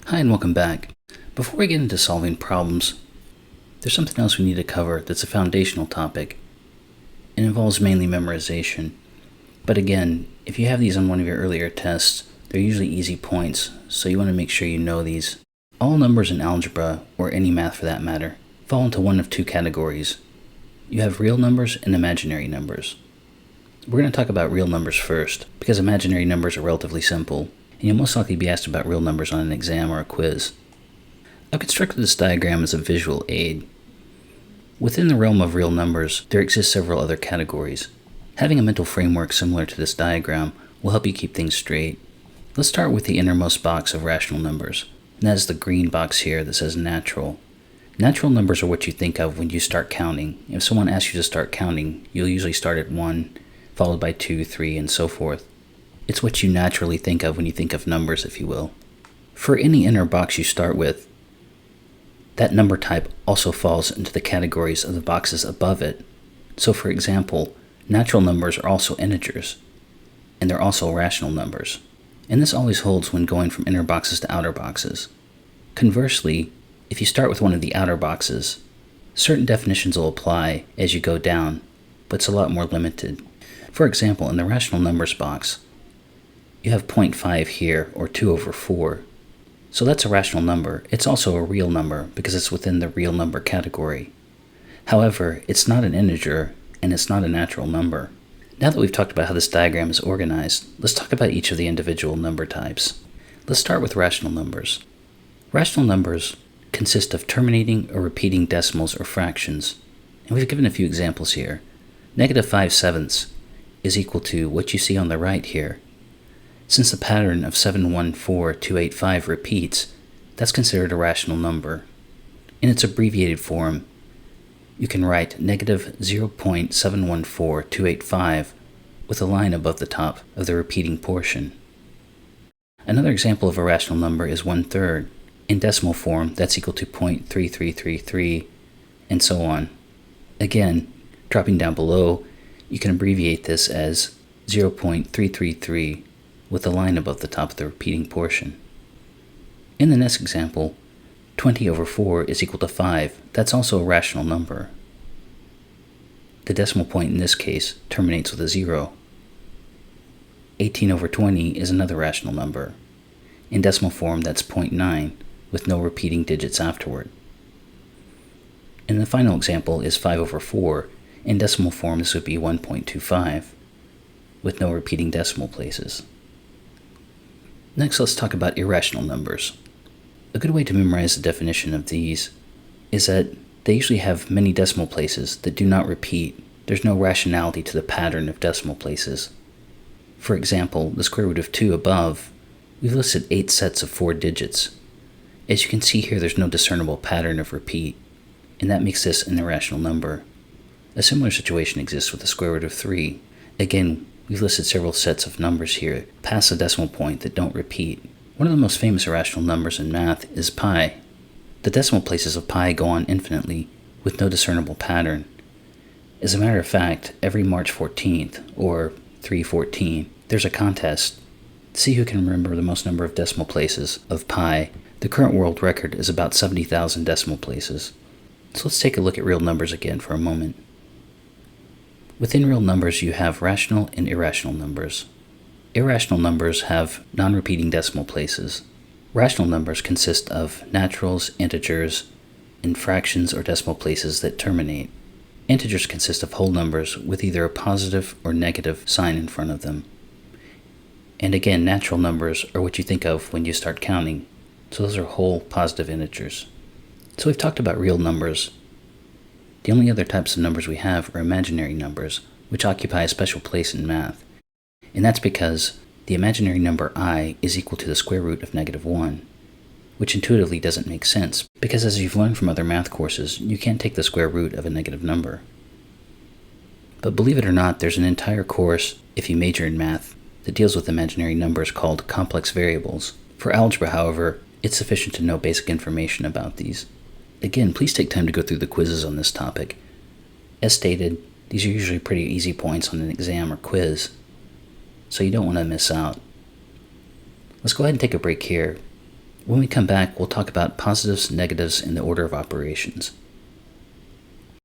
Hi and welcome back. Before we get into solving problems, there's something else we need to cover that's a foundational topic. It involves mainly memorization. But again, if you have these on one of your earlier tests, they're usually easy points, so you want to make sure you know these. All numbers in algebra, or any math for that matter, fall into one of two categories. You have real numbers and imaginary numbers. We're going to talk about real numbers first, because imaginary numbers are relatively simple, and you'll most likely be asked about real numbers on an exam or a quiz. I've constructed this diagram as a visual aid. Within the realm of real numbers, there exist several other categories. Having a mental framework similar to this diagram will help you keep things straight. Let's start with the innermost box of rational numbers, and that is the green box here that says natural. Natural numbers are what you think of when you start counting. If someone asks you to start counting, you'll usually start at 1, followed by 2, 3, and so forth. It's what you naturally think of when you think of numbers, if you will. For any inner box you start with, that number type also falls into the categories of the boxes above it. So for example, natural numbers are also integers, and they're also rational numbers. And this always holds when going from inner boxes to outer boxes. Conversely, if you start with one of the outer boxes, certain definitions will apply as you go down, but it's a lot more limited. For example, in the rational numbers box, you have 0.5 here, or 2 over 4. So that's a rational number. It's also a real number because it's within the real number category. However, it's not an integer, and it's not a natural number. Now that we've talked about how this diagram is organized, let's talk about each of the individual number types. Let's start with rational numbers. Rational numbers consist of terminating or repeating decimals or fractions, and we've given a few examples here. -5/7 is equal to what you see on the right here. Since the pattern of 714285 repeats, that's considered a rational number. In its abbreviated form, you can write -0.714285 with a line above the top of the repeating portion. Another example of a rational number is 1/3. In decimal form, that's equal to 0.3333, and so on. Again, dropping down below, you can abbreviate this as 0.333 with a line above the top of the repeating portion. In the next example, 20 over 4 is equal to 5. That's also a rational number. The decimal point in this case terminates with a 0. 18 over 20 is another rational number. In decimal form, that's 0.9, with no repeating digits afterward. And the final example is 5 over 4. In decimal form, this would be 1.25, with no repeating decimal places. Next, let's talk about irrational numbers. A good way to memorize the definition of these is that they usually have many decimal places that do not repeat. There's no rationality to the pattern of decimal places. For example, the square root of 2 above, we've listed 8 sets of 4 digits. As you can see here, there's no discernible pattern of repeat, and that makes this an irrational number. A similar situation exists with the square root of 3. Again, we've listed several sets of numbers here past the decimal point that don't repeat. One of the most famous irrational numbers in math is pi. The decimal places of pi go on infinitely with no discernible pattern. As a matter of fact, every March 14th, or 3/14, there's a contest to see who can remember the most number of decimal places of pi. The current world record is about 70,000 decimal places. So let's take a look at real numbers again for a moment. Within real numbers, you have rational and irrational numbers. Irrational numbers have non-repeating decimal places. Rational numbers consist of naturals, integers, and fractions or decimal places that terminate. Integers consist of whole numbers with either a positive or negative sign in front of them. And again, natural numbers are what you think of when you start counting. So those are whole positive integers. So we've talked about real numbers. The only other types of numbers we have are imaginary numbers, which occupy a special place in math. And that's because the imaginary number I is equal to the square root of -1, which intuitively doesn't make sense, because as you've learned from other math courses, you can't take the square root of a negative number. But believe it or not, there's an entire course, if you major in math, that deals with imaginary numbers called complex variables. For algebra, however, it's sufficient to know basic information about these. Again, please take time to go through the quizzes on this topic. As stated, these are usually pretty easy points on an exam or quiz, so you don't want to miss out. Let's go ahead and take a break here. When we come back, we'll talk about positives, negatives, and the order of operations.